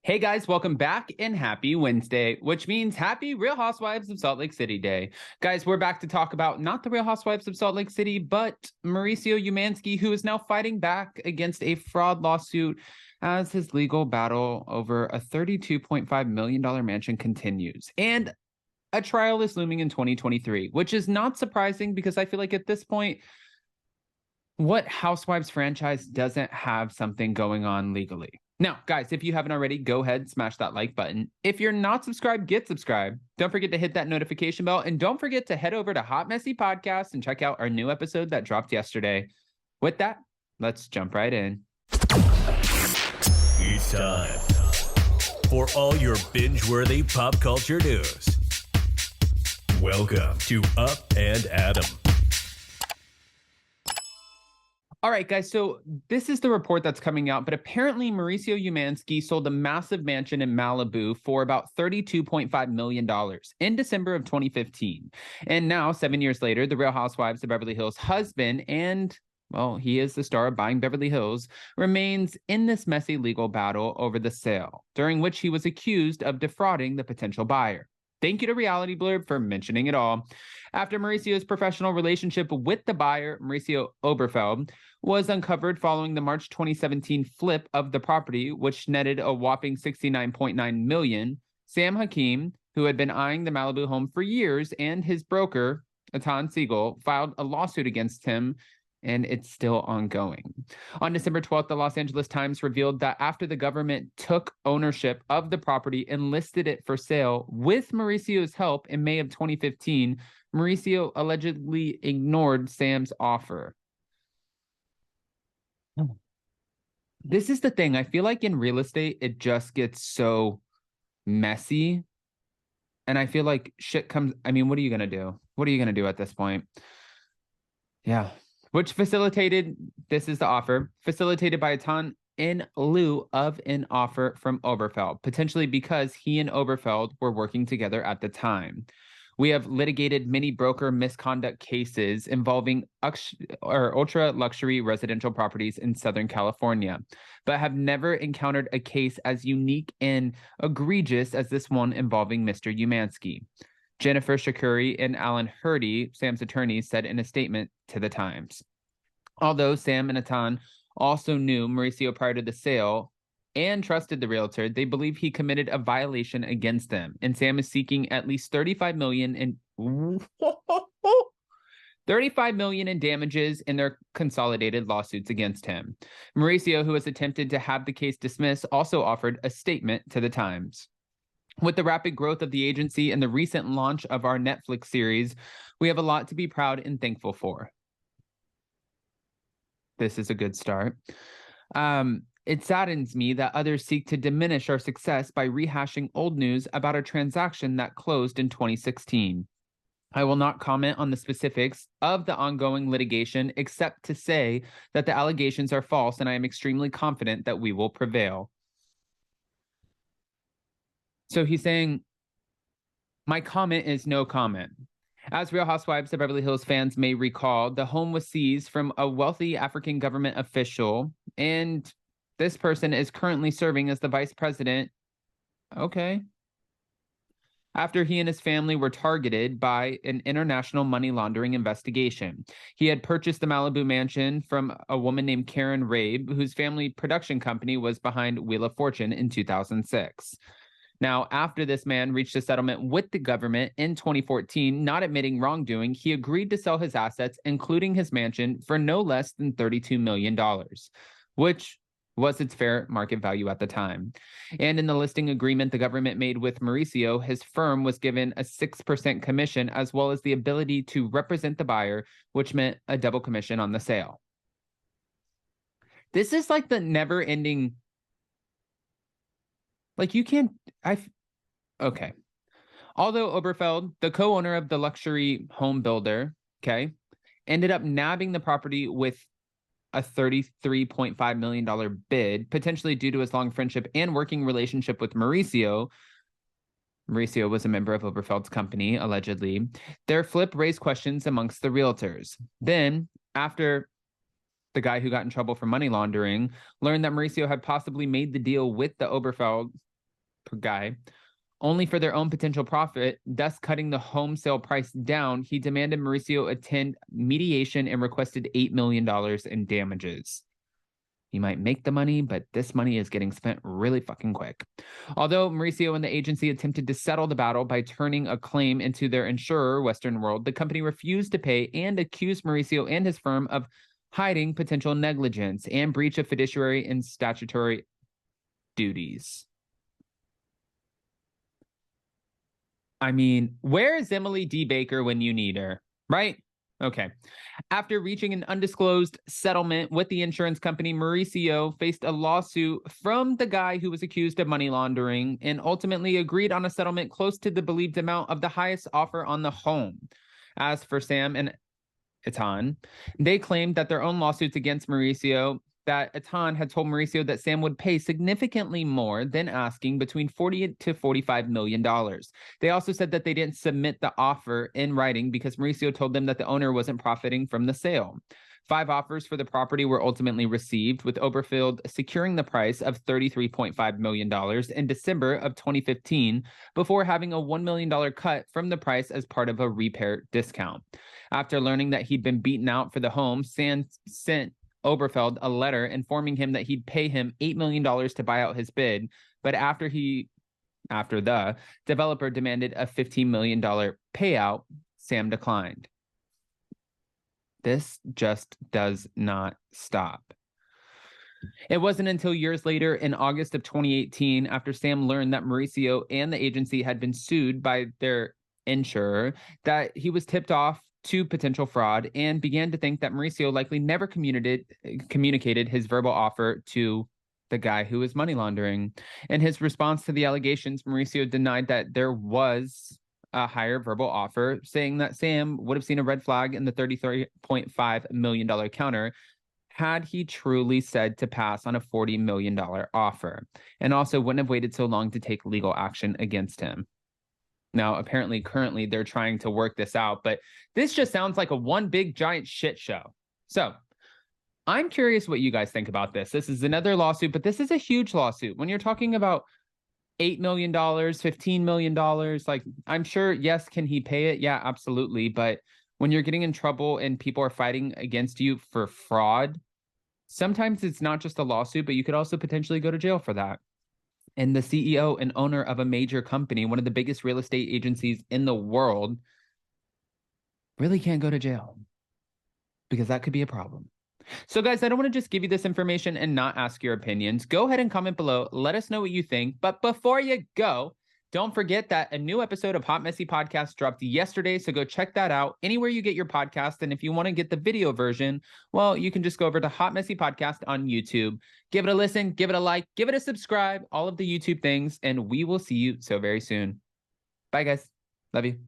Hey guys, welcome back and happy Wednesday, which means happy Real Housewives of Salt Lake City Day. Guys, we're back to talk about not the Real Housewives of Salt Lake City, but Mauricio Umansky, who is now fighting back against a fraud lawsuit as his legal battle over a $32.5 million mansion continues. And a trial is looming in 2023, which is not surprising because I feel like at this point, what Housewives franchise doesn't have something going on legally? Now, guys, if you haven't already, go ahead and smash that like button. If you're not subscribed, get subscribed. Don't forget to hit that notification bell. And don't forget to head over to Hot Messy Podcast and check out our new episode that dropped yesterday. With that, let's jump right in. It's time for all your binge-worthy pop culture news. Welcome to Up and Adam. All right, guys, so this is the report that's coming out, but apparently Mauricio Umansky sold a massive mansion in Malibu for about $32.5 million in December of 2015. And now, 7 years later, the Real Housewives of Beverly Hills husband, and, well, he is the star of Buying Beverly Hills, remains in this messy legal battle over the sale, during which he was accused of defrauding the potential buyer. Thank you to Reality Blurb for mentioning it all. After Mauricio's professional relationship with the buyer, Mauricio Oberfeld, was uncovered following the March 2017 flip of the property, which netted a whopping $69.9 million, Sam Hakim, who had been eyeing the Malibu home for years, and his broker, Atan Siegel, filed a lawsuit against him, and it's still ongoing. On December 12th, the Los Angeles Times revealed that after the government took ownership of the property and listed it for sale with Mauricio's help in May of 2015, Mauricio allegedly ignored Sam's offer. This is the thing. I feel like in real estate, it just gets so messy. And I feel like shit comes. I mean, what are you going to do? What are you going to do at this point? Yeah. Which facilitated, this is the offer, facilitated by Atan in lieu of an offer from Oberfeld, potentially because he and Oberfeld were working together at the time. We have litigated many broker misconduct cases involving ultra luxury residential properties in Southern California, but have never encountered a case as unique and egregious as this one involving Mr. Umansky. Jennifer Shakuri and Alan Hurdy, Sam's attorneys, said in a statement to the Times. Although Sam and Atan also knew Mauricio prior to the sale and trusted the realtor, they believe he committed a violation against them, and Sam is seeking at least $35 million in damages in their consolidated lawsuits against him. Mauricio, who has attempted to have the case dismissed, also offered a statement to the Times. With the rapid growth of the agency and the recent launch of our Netflix series, we have a lot to be proud and thankful for. This is a good start. It saddens me that others seek to diminish our success by rehashing old news about a transaction that closed in 2016. I will not comment on the specifics of the ongoing litigation, except to say that the allegations are false, and I am extremely confident that we will prevail. So he's saying, my comment is no comment. As Real Housewives of Beverly Hills fans may recall, the home was seized from a wealthy African government official, and this person is currently serving as the vice president. Okay. After he and his family were targeted by an international money laundering investigation. He had purchased the Malibu mansion from a woman named Karen RHOBH, whose family production company was behind Wheel of Fortune in 2006. Now, after this man reached a settlement with the government in 2014, not admitting wrongdoing, he agreed to sell his assets, including his mansion, for no less than $32 million, which was its fair market value at the time. And in the listing agreement the government made with Mauricio, his firm was given a 6% commission, as well as the ability to represent the buyer, which meant a double commission on the sale. This is like the never-ending... Like, you can't, okay. Although Oberfeld, the co-owner of the luxury home builder, ended up nabbing the property with a $33.5 million bid, potentially due to his long friendship and working relationship with Mauricio. Mauricio was a member of Oberfeld's company, allegedly. Their flip raised questions amongst the realtors. Then, after the guy who got in trouble for money laundering learned that Mauricio had possibly made the deal with the Oberfeld per guy, only for their own potential profit, thus cutting the home sale price down. He demanded Mauricio attend mediation and requested $8 million in damages. You might make the money, but this money is getting spent really fucking quick. Although Mauricio and the agency attempted to settle the battle by turning a claim into their insurer, Western World, the company refused to pay and accused Mauricio and his firm of hiding potential negligence and breach of fiduciary and statutory duties. I mean, where is Emily D. Baker when you need her, right? Okay. After reaching an undisclosed settlement with the insurance company, Mauricio faced a lawsuit from the guy who was accused of money laundering and ultimately agreed on a settlement close to the believed amount of the highest offer on the home. As for Sam and Etan, they claimed that their own lawsuits against Mauricio, that Etan had told Mauricio that Sam would pay significantly more than asking, between $40 to $45 million. They also said that they didn't submit the offer in writing because Mauricio told them that the owner wasn't profiting from the sale. 5 offers for the property were ultimately received, with Oberfield securing the price of $33.5 million in December of 2015 before having a $1 million cut from the price as part of a repair discount. After learning that he'd been beaten out for the home, Sam sent Oberfeld a letter informing him that he'd pay him $8 million to buy out his bid, but after the developer demanded a $15 million payout, Sam declined. This just does not stop. It wasn't until years later, in August of 2018, after Sam learned that Mauricio and the agency had been sued by their insurer, that he was tipped off to potential fraud and began to think that Mauricio likely never communicated his verbal offer to the guy who was money laundering. In his response to the allegations, Mauricio denied that there was a higher verbal offer, saying that Sam would have seen a red flag in the $33.5 million counter had he truly said to pass on a $40 million offer, and also wouldn't have waited so long to take legal action against him. Now, apparently, currently, they're trying to work this out, but this just sounds like a one big giant shit show. So I'm curious what you guys think about this. This is another lawsuit, but this is a huge lawsuit. When you're talking about $8 million, $15 million, like, I'm sure, yes, can he pay it? Yeah, absolutely. But when you're getting in trouble and people are fighting against you for fraud, sometimes it's not just a lawsuit, but you could also potentially go to jail for that. And the CEO and owner of a major company, one of the biggest real estate agencies in the world, really can't go to jail, because that could be a problem. So guys, I don't want to just give you this information and not ask your opinions. Go ahead and comment below. Let us know what you think. But before you go, don't forget that a new episode of Hot Messy Podcast dropped yesterday, so go check that out anywhere you get your podcast. And if you want to get the video version, well, you can just go over to Hot Messy Podcast on YouTube. Give it a listen, give it a like, give it a subscribe, all of the YouTube things, and we will see you so very soon. Bye, guys. Love you.